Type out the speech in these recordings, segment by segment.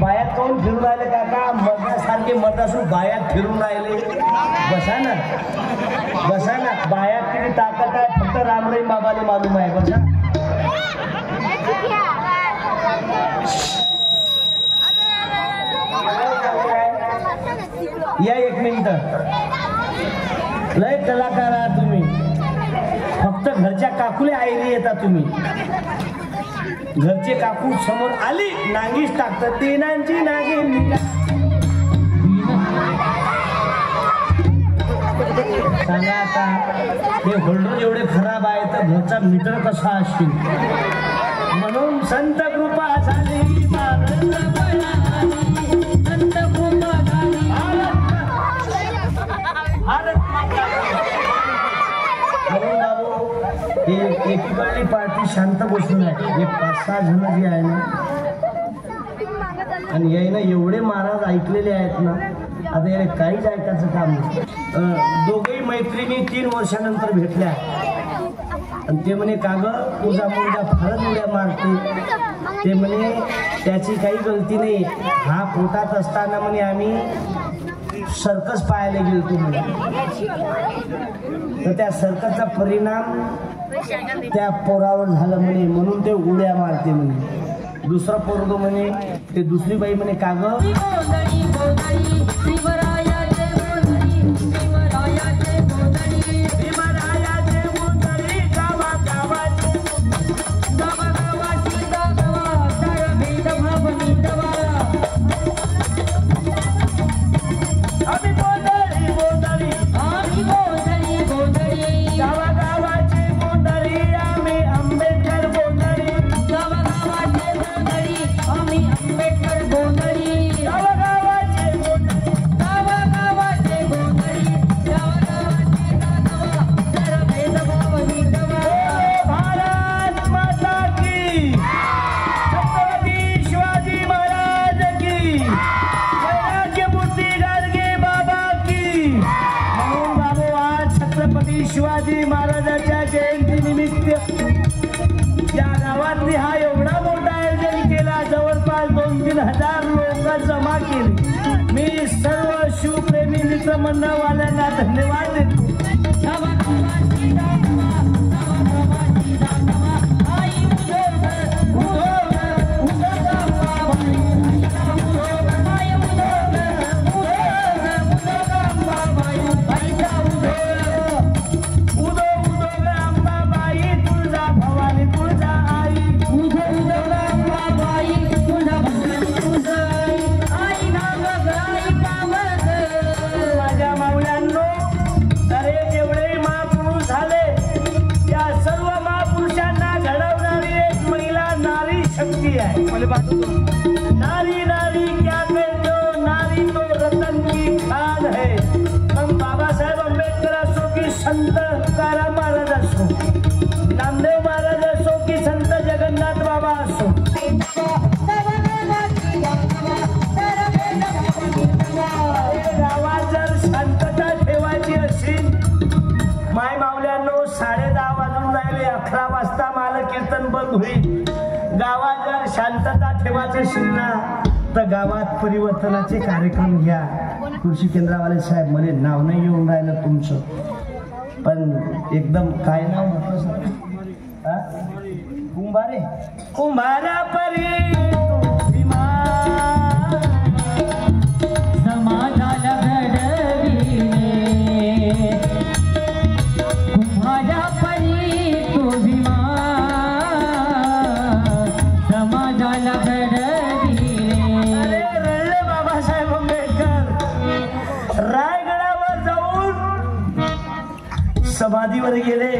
बायात कोण फिरून राहिले काका? मर्दासारखे मर्द असून बायात फिरून राहिले. बसा ना, बसा ना. बायात किती ताकद आहे फक्त रामराई बाबाला मालूम आहे. बसा. या एक मिनिट. लय कलाकार आहात तुम्ही. फक्त घरच्या काकूले आयरी येतात तुम्ही. घरचे काकू समोर आली नांगीच टाकतात. तेनांची नागिन. सांगा आता हे होल्डर एवढे खराब आहे तर घरचा मीटर कसा असतील. म्हणून संत कृपा झाली. एकीकडली पार्टी शांत बसून आहे. हे 5-6 जण जे आहे ना आणि यायला एवढे महाराज ऐकलेले आहेत ना. आता याने काहीच ऐकायचं काम नाही. दोघेही मैत्रिणी 3 वर्षानंतर भेटल्या आणि ते म्हणे का ग तुझा मुलगा फारच उड्या मारते. ते म्हणे त्याची काही गलती नाही. हा पोटात असताना म्हणे आम्ही सर्कस पाहायला गेलतो म्हणे. तर त्या सर्कसचा परिणाम त्या पोरावर झालं म्हणे म्हणून ते उड्या मारते म्हणे. दुसरा पोरगं म्हणे ते दुसरी बाई म्हणे का ग शिवाजी महाराजांच्या जयंतीनिमित्त या गावातली हा एवढा मोठा आयोजन केला. जवळपास 2-3 हजार लोक जमा केले. मी सर्व शिवप्रेमी मित्रमंडळवाल्यांना धन्यवाद देतो. नारी नारी क्या कहते नारी तो रतन की खान है. मग बाबासाहेब आंबेडकर असो की संत तुकाराम महाराज असो, नामदेव महाराज असो की संत जगन्नाथ बाबा असो, गावात जर शांतता ठेवायची असेल. माय मावल्यांनो 10:30 वाजून राहिले. 11 वाजता मला कीर्तन बंद होईल. गावात जर शांतता ठेवायची असेल ना तर गावात परिवर्तनाचे कार्यक्रम घ्या. कृषी केंद्रावाले साहेब मला नाव नाही येऊन राहिलं तुमचं पण एकदम काय नाव म्हटलं कुंभारे. कुंभारा परी समाजाला घडविणे कुंभारा परी तो भीमा समाजाला घडविणे. अरे रडले बाबासाहेब आंबेडकर रायगडावर जाऊन समाधीवर गेले.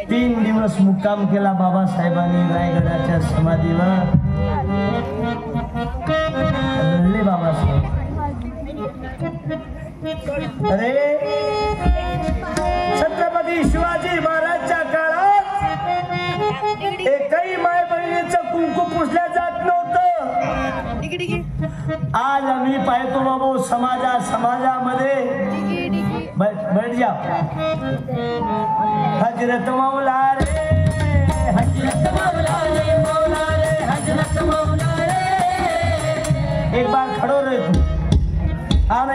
3 दिवस मुक्काम केला बाबासाहेबांनी रायगडाच्या समाधीवर. रडले बाबासाहेब. अरे छत्रपती शिवाजी महाराजच्या काळात एकही माय बहिणीचं कुंकू पुसल्या जात नव्हतं. आज आम्ही पाहतो बाबू समाजामध्ये बैठ जा. हजरत मौला रे, हजरत मौला रे, मौला रे, हजरत मौला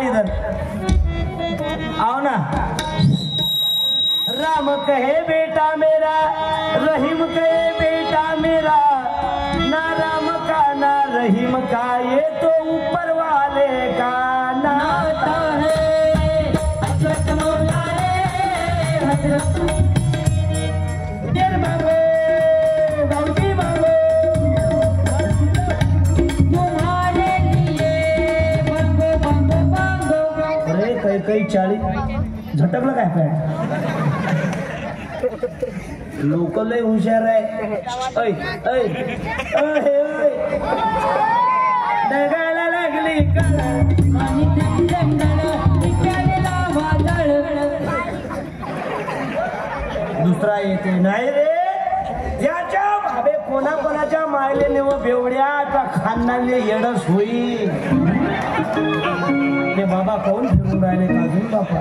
इधर आओ ना। राम कहे बेटा मेरा, रहीम कहे बेटा मेरा, ना राम का ना रहीम का ये तो ऊपर वाले का नाता है। हजरत मौला रे हजरत मांगो गौरी मांगो तुम्हारे लिए मांगो मांगो मांगो। अरे काही चाळी झटकलं काय पॅन्ट? लोक लय हुशार आहे। ऐ ऐ ऐ डगाला लागली दुसरा येते नाही रे। ज्याच्या भावे कोणाकोणाच्या मायलेने व बेवड्या का खानदानले येडस होईल। ते बाबा कोण फिरून राहिले अजून बापा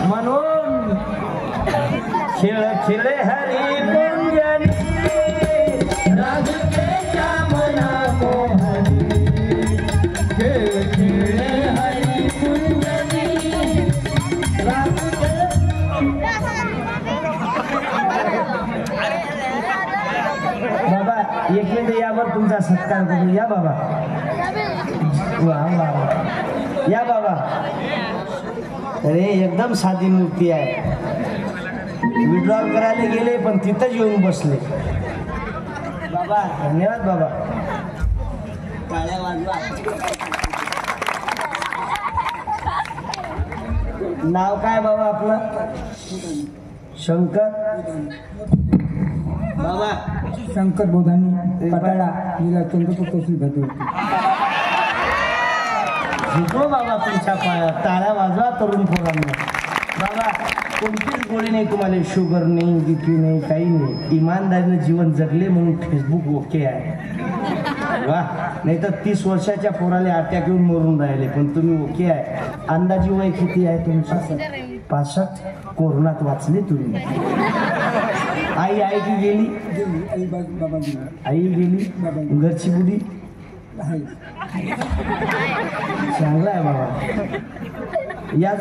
म्हणून खेळ खेळे हरी गुंजनी राजकेच्या मना मोहनी खेळ खेळे हरी गुंजनी बाबा एक मिनिट यावर तुमचा सत्कार करू या बाबा। वा वा या बाबा। अरे एकदम साधी मूर्ती आहे। विड्रॉल करायला गेले पण तिथंच येऊन बसले। बाबा धन्यवाद बाबा। टाळ्या वाजवा। नाव काय बाबा आपलं? शंकर बाबा शंकर बोधानी पटाळा जिल्हा चंद्रपूर तहसील भद्रावती। झुको बाबा तुमच्या पायात टाळ्या वाजवा तरुण पोरांना। बाबा कोणतीच गोळी नाही तुम्हाला, शुगर नाही बीपी नाही काही नाही। इमानदारीने जीवन जगले म्हणून फेसबुक ओके आहे वा। नाही तर 30 वर्षाच्या पोराला अटॅक येऊन मरून राहिले पण तुम्ही ओके आहे। अंदाजी वय किती आहे तुमचं? 65। कोरोनात वाचले तुम्ही। आई आई की गेली? आई बाबा गेली। आई गेली घरची बुडी चांगला आहे बाबा। याच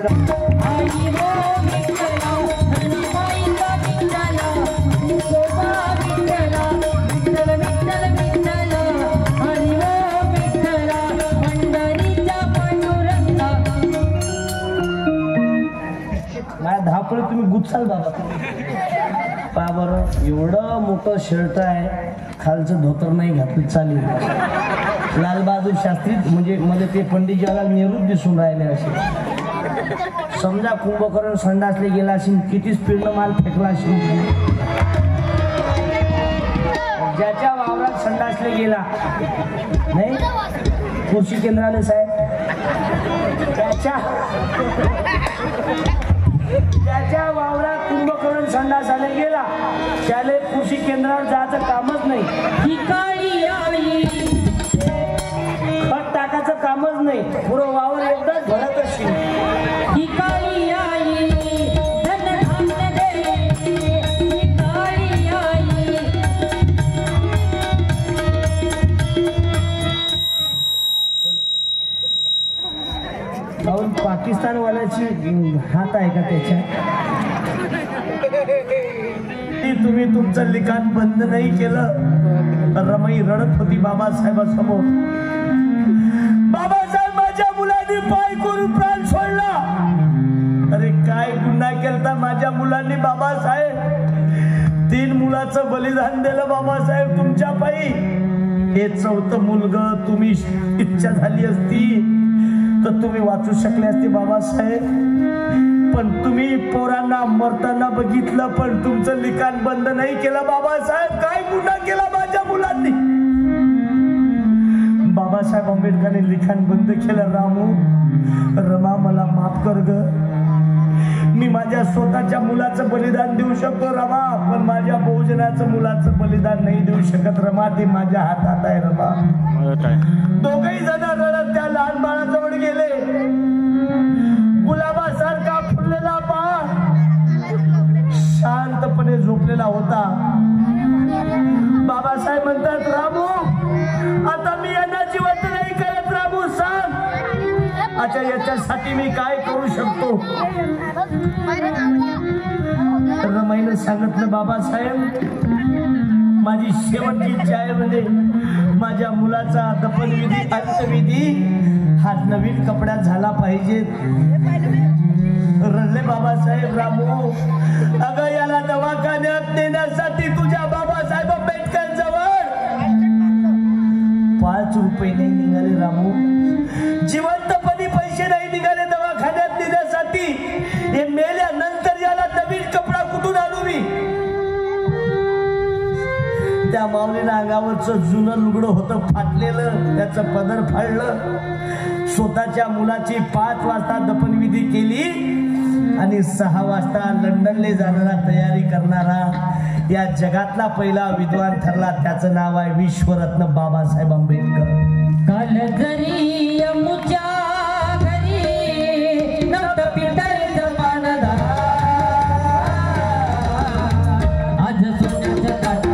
माझ्या धापळ तुम्ही गुच्छाल बाबा। पा बरं एवढं मोठं शर्ट आहे, खालचं धोतर नाही घातलं चालेल। लालबहादूर शास्त्री म्हणजे मला ते पंडित जवाहरलाल नेहरू दिसून राहिले असे। समजा कुंभकर्ण संडासले गेला असेल, किती स्पीडनं माल फेकला असेल। ज्याच्या वावरात संडासले गेला नाही कृषी केंद्राने साहेब, ज्याच्या वावरात कुंभकर्ण संडासाने गेला त्याला कृषी केंद्रावर जायचं कामच नाही। खत टाकायचं कामच नाही, पुरं वावर एकदाच भरत असेल। पाकिस्तान वाल्याची हात आहे का त्याच्या? तुम्ही तुमचं लिखाण बंद नाही केलं। रमाई रडत होती बाबासाहेबांसमोर। बाबासाहेब माझ्या मुलांनी पाय करून प्राण सोडला। अरे काय गुन्हा केलता माझ्या मुलांनी बाबासाहेब? 3 मुलाचं बलिदान दिलं बाबासाहेब तुमच्या पायी। हे 4थं मुलगं तुम्ही इच्छा झाली असती तर तुम्ही वाचू शकले असते बाबासाहेब, पण तुम्ही पोरांना मरताना बघितलं पण तुमचं लिखाण बंद नाही केलं बाबासाहेब। काय गुन्हा केला माझ्या मुलांनी? बाबासाहेब आंबेडकरांनी लिखाण बंद केलं। रामू रमा मला माफ कर ग, मी माझ्या स्वतःच्या मुलाचं बलिदान देऊ शकतो रमा, पण माझ्या बहुजनाचं मुलाचं बलिदान नाही देऊ शकत रमा। ते माझ्या हातात आहे रमा। दोघही जण रडत त्या लहान बाळाजवळ गेले। गुलाबासारखा फुललेला बाळ शांतपणे झोपलेला होता। बाबासाहेब म्हणतात रामू आता मी यांना जिवंत आता याच्यासाठी मी काय करू शकतो? रमाईनं सांगितलं, बाबासाहेब माझी शेवटची इच्छा आहे म्हणजे माझ्या मुलाचा दफनविधी अंत्यविधी हा नवीन कपड्यात झाला पाहिजे. रडले बाबासाहेब. रामू, अगं याला दवाखान्यात नेण्यासाठी तुझ्या बाबासाहेब आंबेडकर जवळ 5 रुपये नाही निघाले. रामू, जिवंतपणी पैसे नाही निघाले दवाखान्यात नेण्यासाठी. हे मेल्यानंतर याला नवीन कपडा कुठून आणू मी? त्या माऊलीनं अंगावरचं जुनं लुगडं होतं फाटलेलं, त्याचं पदर फाडलं. स्वतःच्या मुलाची 5 वाजता दफनविधी केली आणि 6 वाजता लंडनला जाणारा तयारी करणारा या जगातला पहिला विद्वान ठरला. त्याचं नाव आहे विश्वरत्न बाबासाहेब आंबेडकर. काल जरी यमुच्या घरी नव्हतं पितळेचं पानदार, आज सोन्याचं ताटात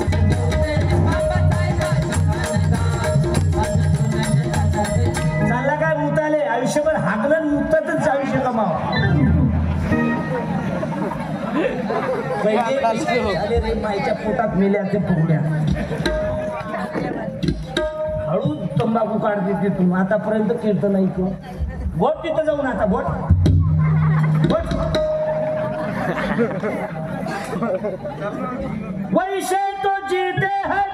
चालला काय मुताले? आयुष्यभर हागलं मुतातच आयुष्य कमाव. माईच्या पोटात मेल्या ते फुगड्या. हळू तंबाखू काढते तिथून. आतापर्यंत कीर्तन ऐकू. बोट तिथं जाऊन आता बोट बोट. वैसे तो जीते हैं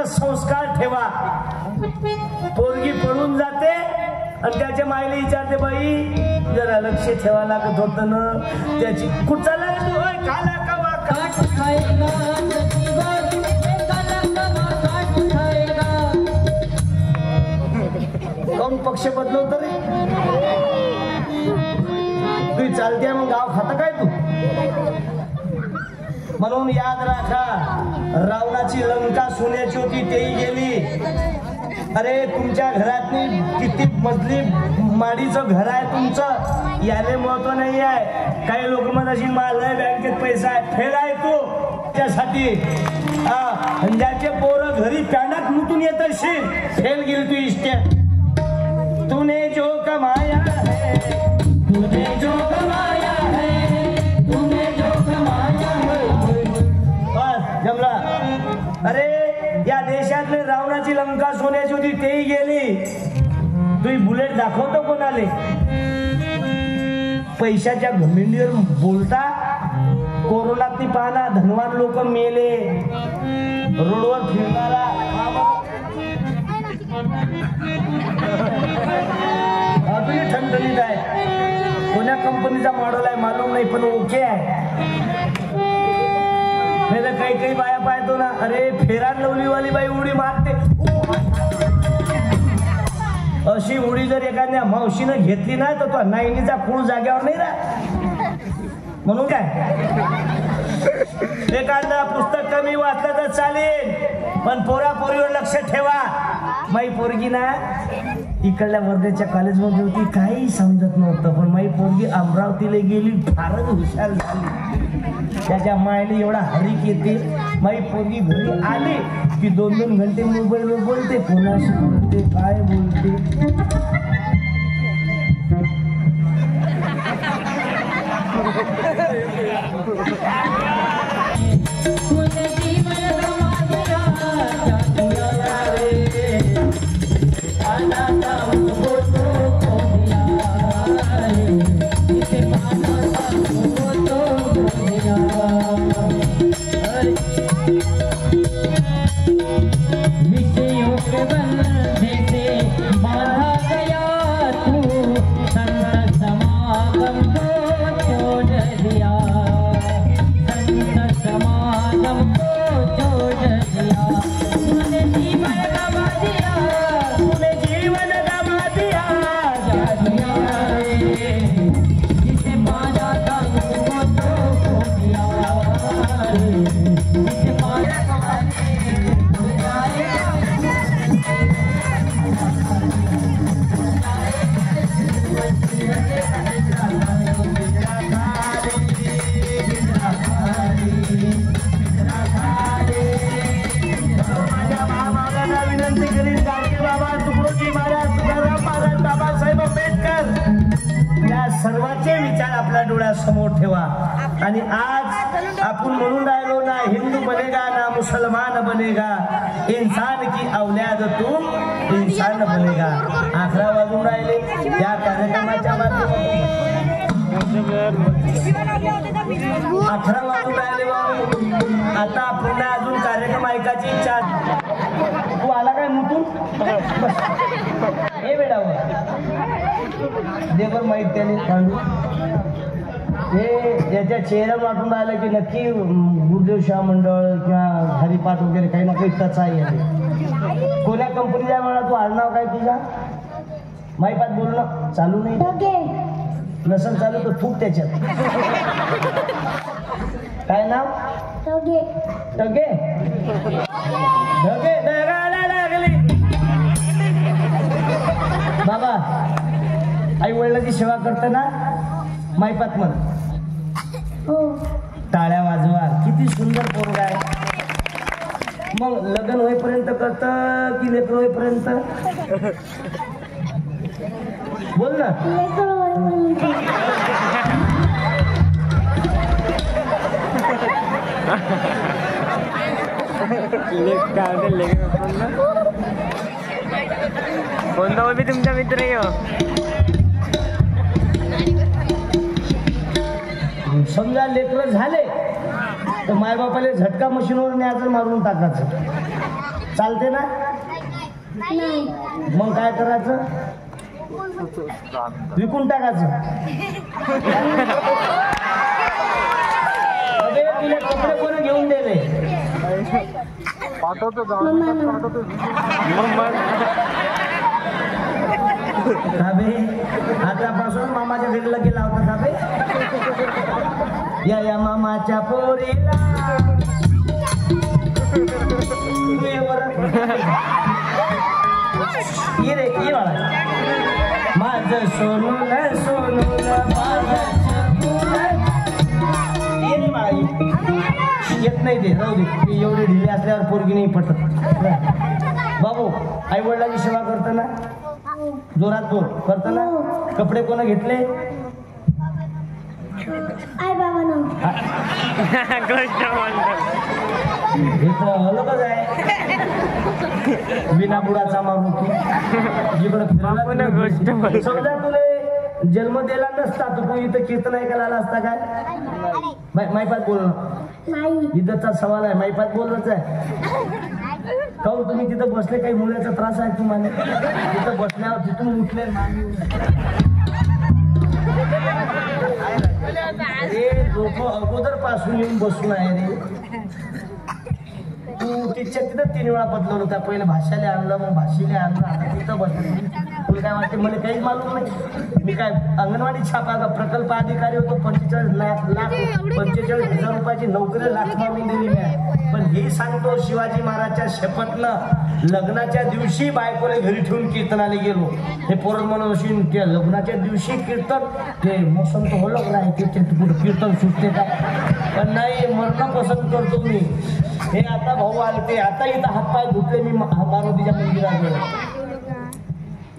संस्कार ठेवा. पोरगी पळून जाते आणि त्याच्या माईला विचारते, बाई जरा लक्ष ठेवा लागत होत ना त्याची. कुठचा कोण पक्ष बदलवत रे? तू चालते मग गाव खाता काय तू? म्हणून याद राखा, रावणाची लंका सोन्याची होती तेही गेली. अरे तुमच्या घरातली किती मजली माडीचं घर आहे तुमचं, याले महत्व नाही आहे. काही लोक म्हणाशी माल बँकेत पैसा आहे, फेल आहे तो त्यासाठी. ज्याचे पोरं घरी पॅन्डात मुतून येत असेल, फेल गेली तू इस्टेट. तूने जो कमाया है, तूने जो कमाया है, तूने जो कमाया है. जमला. अरे या देशातले रावणाची लंका सोन्याची होती तेही गेली. तुम्ही बुलेट दाखवतो कोणाले? पैशाच्या घमेंडीवर बोलता. कोरोनातली पाहना धनवान लोक मेले, रोडवर फिरणारा अजूनही ठणठणीत आहे. कोण्या कंपनीचा मॉडेल आहे मालूम नाही, पण ओके आहे. काही काही बाया पाहतो ना, अरे फेरान लवलीवाली बाई उडी मारते. अशी उडी जर एखाद्या मावशीनं घेतली नाही तर तो नाईनीचा खूळ जाग्यावर नाही राहत. म्हणून काय, एखादा पुस्तक कमी वाचलं तर चालेल, पण पोरापोरीवर लक्ष ठेवा. माई पोरगी ना इकडल्या वर्ध्याच्या कॉलेजमध्ये होती, काही समजत नव्हतं, पण माई पोरगी अमरावतीला गेली, फारच हुशार झाली. त्याच्या मायने एवढा हरीक येते. माई पोरगी घरी आली की 2-2 घंटे मोबाईलवर बोलते, कोणाशी बोलते, काय बोलते. बांधा गया तू संत समाज समोर ठेवा. आणि आज आपण म्हणून राहिलो ना, हिंदू बनेगा ना मुसलमान बनेगा, इंसान की औलाद तू इंसान बनेगा. 11 वाजून राहिले. या कार्यक्रमाच्या माध्यमातून 11 वाजून राहिले बाबू. आता पुन्हा अजून कार्यक्रम ऐकायची इच्छा. तू आला काय मुतून? हे बेडावर देवर माहीत त्याने काढू. हे याच्या चेहऱ्या वाटून राहिलं की नक्की गुरुदेव शाह मंडळ किंवा हरिपाठ वगैरे काही ना काही टच आहे. कोण्या कंपनीचा म्हणा तू? आडनाव काय तुझा? माईपात बोलणं चालू नाही. नसन चालू तर थूक त्याच्यात. काय नाव? टगे. टगे ढगे ढगाला लागली. बाबा आई वडिलांची सेवा करताना माईपात म्हण. टाळ्या वाजवा. किती सुंदर पोरगा आहे. मग लग्न होईपर्यंत करत की लेकर होईपर्यंत? बोल ना. कोणता बी तुमचा मित्र आहे. समजा लेकर झाले तर मायबापाला झटका मशीनवर न्यायचं, मारून टाकायचं. चालते ना? मग काय करायचं? विकून टाकायचं. अबे तुला कपडे कोणी घेऊन दिले? अबे आतापासून मामाच्या घरी लगे लावतात. अबे या मामाच्या पोरीला ये रे ये बाळा. माझं सोनून सोनून ये रे बाळा. येत नाही ते, राहू दे. एवढे ढिले असल्यावर पोरगी नाही पटत. बाबू आई वडिलांची सेवा करताना जोरात बोल. करताना कपडे कोणा घेतले? आई बाबांना. हे तर अलगच आहे. बिना बुडाचा मारू जिकडे फिरला गोष्ट. समजा तुला जन्म दिला नसता तर तू इथं कीर्तन ऐकायला आला असता काय? माईपात बोलणं इज्जतचा सवाल आहे. माईपात बोलणंच आहे. काहून तुम्ही तिथं बसले? काही मुलाचा त्रास आहे तुम्हाला? तिथं बसल्यावर तिथून उठले. अरे लोक अगोदर पासून येऊन बसून आहे रे. तू तिच्या तिथं 3 वेळा बदलवलं होता. पहिलं भाषाला आणलं, मग भाषेला आणलं, आता तिथं बसलं. तुला काय वाटते? मला काहीच मालूम नाही. मी काय अंगणवाडी छापा का प्रकल्प अधिकारी होतो. 45,00,000 रुपयाची नोकरी लाच मारून दिली मी. पण हे सांगतो शिवाजी महाराजच्या शपथनं लग्नाच्या दिवशी बायकोला घरी ठेवून कीर्तनाला गेलो. हे पोरं म्हणून अशी त्या लग्नाच्या दिवशी कीर्तन ते मोसम तर हो लग्न आहे ते कीर्तन सुटते का? पण नाही, मरण पसंत करतो मी. हे आता भाऊ आले ते आता इथं हातपाय धुतले मी मारुतीच्या मंदिरात.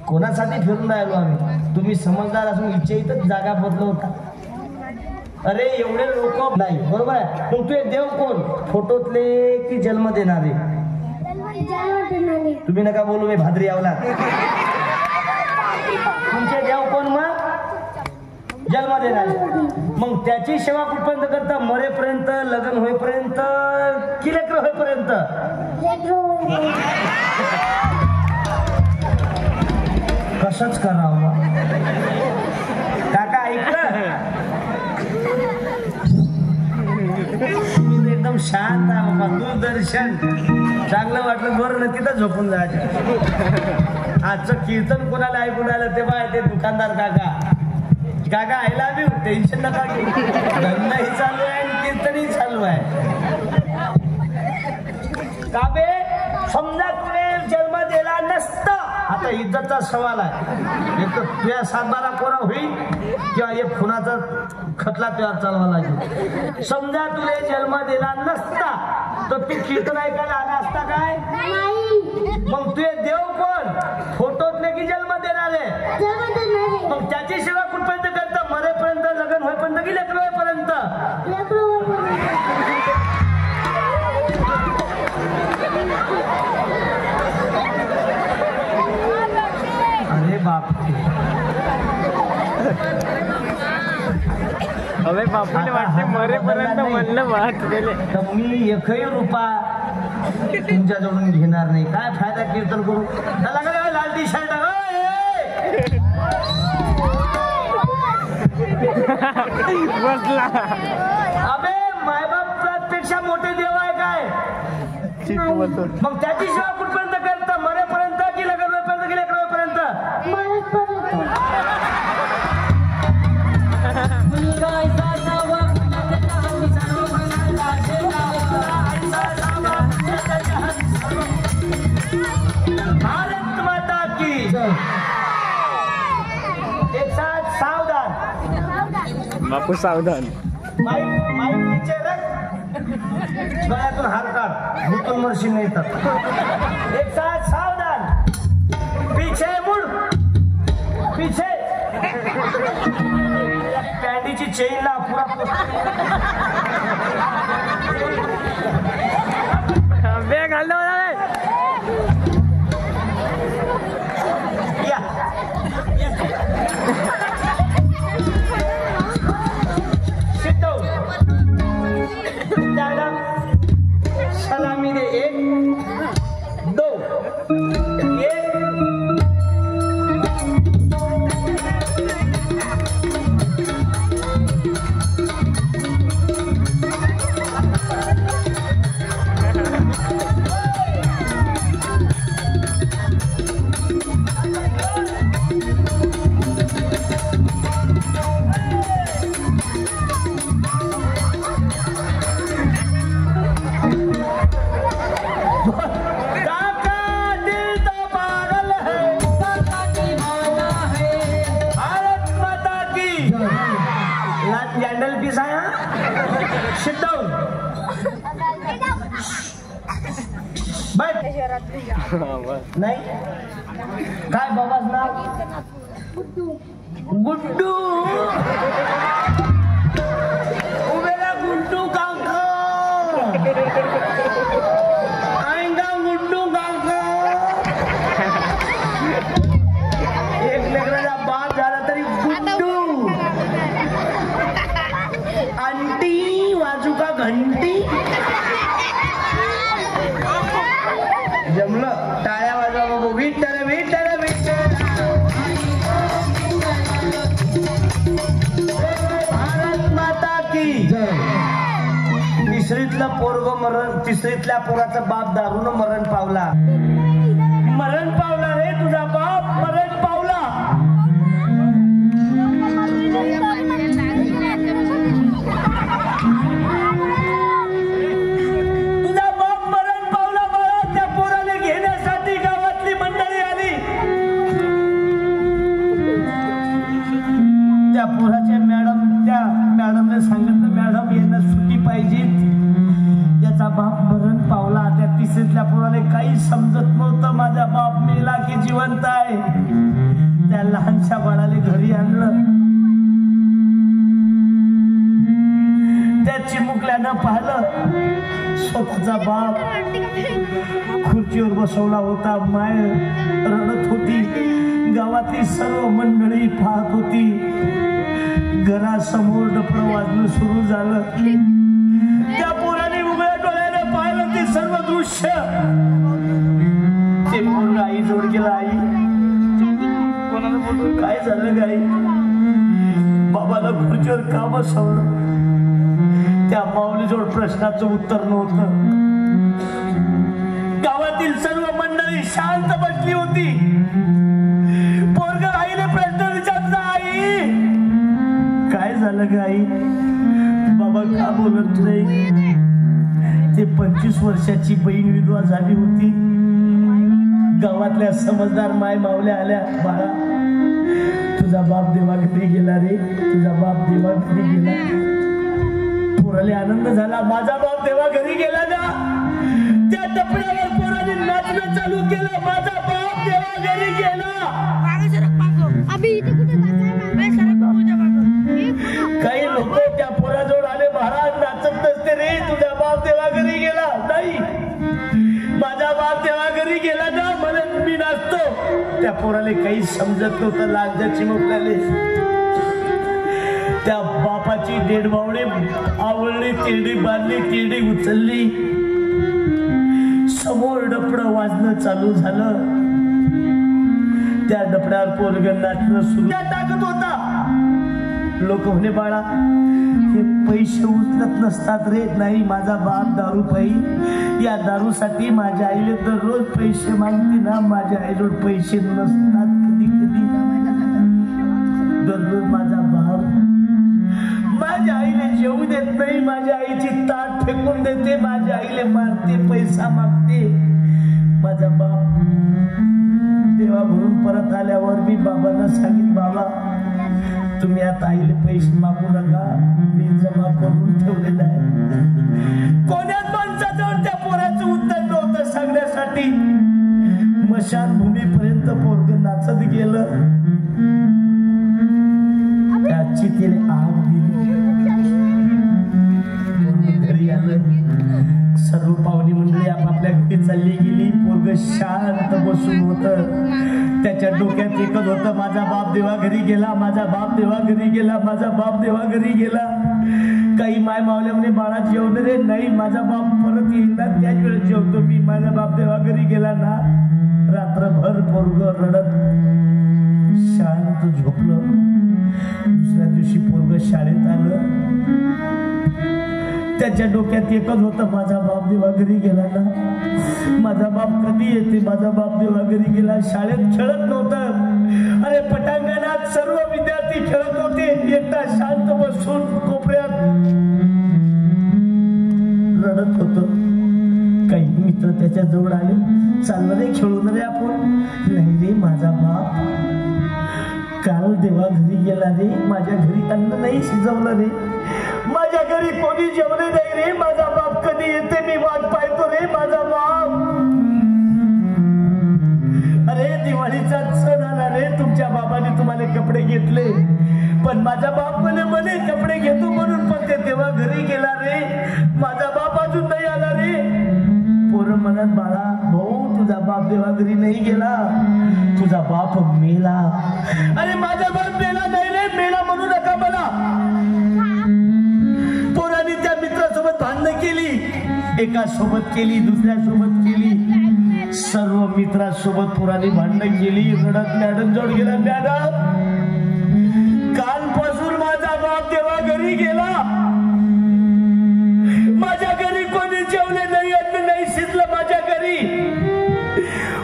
कोणासाठी फिरून राहिलो आम्ही? तुम्ही समजदार असून इच्छा इथंच जागा बदलवता. अरे एवढे लोक नाही, बरोबर आहे. मग तुझे देव कोण? फोटोतले की जन्म देणारे? तुम्ही नका बोलू, मी भाद्री यावला. तुमचे देव कोण? मग जन्म देणारे. मग त्याची सेवा कुठपर्यंत करता? मरेपर्यंत, लग्न होईपर्यंत की लेकर होईपर्यंत? कसंच करावं काका? ऐकलं? तुम्ही एकदम शांत आहे बाबा. दूरदर्शन चांगलं वाटलं बरं ना, तिथं झोपून जायचं. आजचं कीर्तन कोणाला ऐकून आलं ते बा ते दुकानदार काका आय लव्ह यू. टेन्शन नका घेऊ. धंदाही चालू आहे आणि कीर्तनही चालू आहे. काबे समजा तुने जन्म दिला नसता, आता इज्जतचा सवाल आहे. एक तर तुझ्या 7-12 कोरा होईल किंवा एक खुनाचा खटला तयार चालवा लागेल. समजा तुला जन्म दिला नसता तर तू कीर्तन ऐकायला आला असता काय? मग तुझे देव कोण? फोटोतले की जन्म देणारे? मग त्याची सेवा कुठपर्यंत करता? मरेपर्यंत, लग्न कीर्तन होईपर्यंत की लेकरं होईपर्यंत? अरे बाप, अबे बापूने वाटते मरेपर्यंत म्हणलं वाट गेले. तर मी एकही रुपया तुमच्याजवळून घेणार नाही. काय फायदा कीर्तन करू? त्याला काय लाल टी शर्ट बसला. अबे मायबापापेक्षा मोठे देव आहे काय? मग त्याची सेवा कुठपर्यंत करता? मरेपर्यंत की लग्न होईपर्यंत की लेकरं होईपर्यंत? भारत माता की एक साथ सावधान. बापू सावधान. माईचे रथ गळ्यातून हार काढ, भूतून मरशी नाही तर. एक साथ सावधान. पीछे मुड़, पीछे. पॅन्टीची चेन ला पुरा बे घालतो या. Sit down. दादा सलामी दे. एक दो एक. नाही काय बाबाच नाव? गुड्डू. उभेला गुड्डू काका. आईंगा गुड्डू काका. एक लेकराचा बाप झाला तरी गुड्डू. आंटी वाजू का घंटी? जमलं. टाळ्या वाजवा बाबू. विठ्ठल विठ्ठल विठ्ठल. भारत माता की. तिसरीतलं पोरग मरण, तिसरीतल्या पोराचा बाप दारूनं मरण पावला. मरण पावला रे तुझा बाप, मरण पावला. त्या पोराच्या मॅडमने सांगितलं, मॅडम यांना सुट्टी पाहिजे. याचा बाप मरण पावला. त्या तिसरीतल्या पोराने काही समजत नव्हतं. माझा बाप मेला की जिवंत आहे. त्या लहानशा बाळाने घरी आणलं. त्या चिमुकल्यानं पाहिलं स्वतःचा बाप खुर्चीवर बसवला होता. माय रडत होती. गावातली सर्व मंडळी पाहत होती. घरासमोर डफळं वाजणं सुरू झालं. त्या पोराने उघड्या डोळ्याने पाहिलं ते सर्व दृश्य. ते पोरग आई जोड गेला. आई काय झालं गाई? बाबाला खुर्चीवर का बसवलं? त्या माऊलीजवळ प्रश्नाचं उत्तर नव्हतं. गावातील सर्व मंडळी शांत बसली होती. पोरग आईने प्रश्न विचारला, आई काय झालं ग आई? बाबा का बोलत नाही? ते 25 वर्षाची बहीण विधवा झाली होती. गावातल्या समजदार माय मावल्या आल्या. बाळा तुझा बाप देवा घरी गेला रे, तुझा बाप देवा घरी गेला. पोराले आनंद झाला. माझा बाप देवा घरी गेला ना. त्या टपऱ्यावर पोराने नाचणं चालू केलं. माझा बाप देवा घरी गेला. काही बाप देवा घरी गेला नाही, माझा बाप देवा घरी गेला ना म्हणून मी नाचतो. त्या पोराले काही समजत नव्हतं, लाजाची मोकळाले. त्या बापाची डेडबावडी आवळली, तिरडी बांधली, तिरडी उचलली, समोर डपड वाजणं चालू झालं. त्या डपड्यावर पोरगं नाचणं सुरू टाकत होता. लोक म्हणे बाळा हे पैसे उचलत नसतात रे. नाही, माझा बाप दारू पाई, या दारूसाठी माझ्या आईले दररोज पैसे मागते ना. माझ्या आईजवळ पैसे नसतात कधी कधी. दररोज माझा बाप माझ्या आईले जेवू देत नाही, माझ्या आईची ताट फेकून देते, माझ्या आईले मारते, पैसा मागते. माझा बाप देवा भरून परत आल्यावर मी बाबांना सांगितलं, बाबा तुम्ही आता आईले पैसे मागू नका, मी जमा करून ठेवलेला आहे. कोण्याच माणसाजवळ त्या पोराचं उत्तर नव्हतं सांगण्यासाठी. मशानभूमीपर्यंत पोरगं नाचत गेलं. त्याची तिने आग दिली. घरी आलं. सर्व पाहुणी मंडळी आपापल्या घरी चालली गेली. पोरग शांत बसून होत. त्याच्या डोक्यात एकच होतं, माझा बाप देवा घरी गेला, माझा बाप देवा घरी गेला, माझा बाप देवा घरी गेला. काही माय मावल्या म्हणे बाळा जेवण रे. नाही, माझा बाप परत येईल ना त्याच वेळेस जेवतो मी. माझा बाप देवा घरी गेला ना. रात्रभर पोरग रडत शांत झोपलं. दुसऱ्या दिवशी पोरग शाळेत आलं. त्याच्या डोक्यात एकच होतं, माझा बाप देवा घरी गेला ना. माझा बाप कधी येते, माझा बाप देवा घरी गेला. शाळेत खेळत नव्हतं. अरे पटांगणात सर्व विद्यार्थी खेळत होते. एकटा शांत बसून कोपऱ्यात रडत होत. काही मित्र त्याच्या जवळ आले, चाललं रे खेळून रे आपण. नाही रे, माझा बाप काल देवा घरी गेला रे. माझ्या घरी अन्न नाही शिजवलं रे. माझ्या घरी कोणी जेवले नाही रे. माझा बाप कधी येते मी वाट पाहतो रे. माझा बाप. अरे दिवाळीचा सण आला रे. तुमच्या बाबाने तुम्हाला कपडे घेतले, पण माझा बाप म्हणे कपडे घेतो म्हणून, पण ते देवा घरी गेला रे. माझा बाप अजून नाही आला रे. पोरं म्हणत, बाळा भाऊ तुझा बाप देवा घरी नाही गेला, तुझा बाप मेला. अरे माझा बाप मेला नाही रे. मेला म्हणू नका मला. पोरांनी त्या मित्रासोबत भांडणं केली. एका सोबत केली, दुसऱ्या सोबत केली, सर्व मित्रासोबत पोरांनी भांडणं केली. रडत मॅडम जवळ गेला. मॅडम कालपासून माझा बाप देवा घरी गेला. माझ्या घरी कोणी जेवले नाही, अन्न नाही शिजलं माझ्या घरी.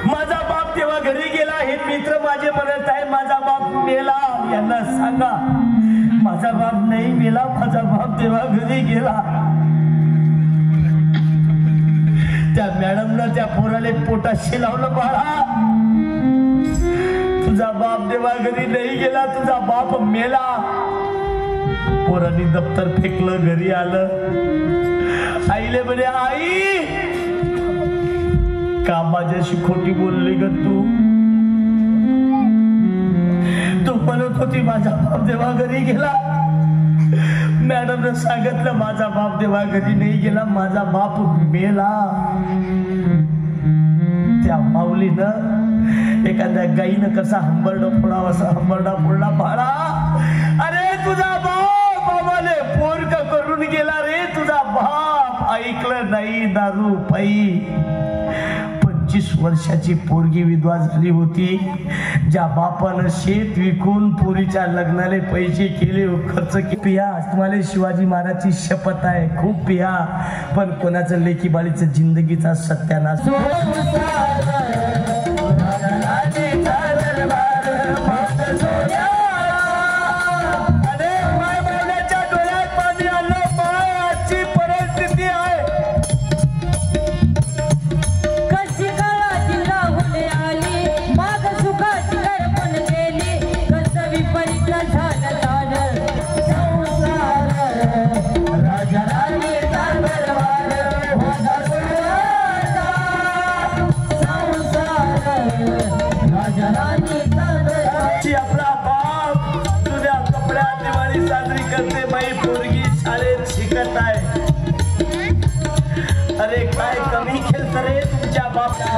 माझा बाप देवा घरी गेला. हे मित्र माझे म्हणत आहे माझा बाप मेला. यांना सांगा माझा बाप नाही मेला, माझा बाप देवा घरी गेला. त्या मॅडमनं त्या पोराले पोटाशी लावलं, बाळा तुझा बाप देवा घरी नाही गेला, तुझा बाप मेला. पोरांनी दप्तर फेकलं. घरी आलं. आईले म्हणे, आई का माझ्याशी खोटी बोलली ग तू? तू म्हणत होती माझा बाप देवा घरी गेला. मॅडमने सांगितलं माझा बाप देवा घरी नाही गेला, माझा बाप मेला. त्या माऊलीनं एखाद्या गाईनं कसा हंबरडा फोडावा असा हंबरडा फोडला. बाळा अरे तुझा बाप बाबाले पोरक करून गेला रे. तुझा बाप ऐकलं नाही, दारू पायी 25 वर्षाची पोरगी विधवा झाली होती. ज्या बापानं शेत विकून पोरीच्या लग्नाले पैसे केले, खर्च पिया. तुम्हाला शिवाजी महाराजची शपथ आहे, खूप पिया, पण कोणाचं लेकी बाळीचं जिंदगीचा सत्यानाश. संसार बापा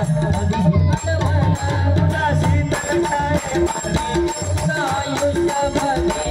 उदासी तनकाय माझी आयुष्य भले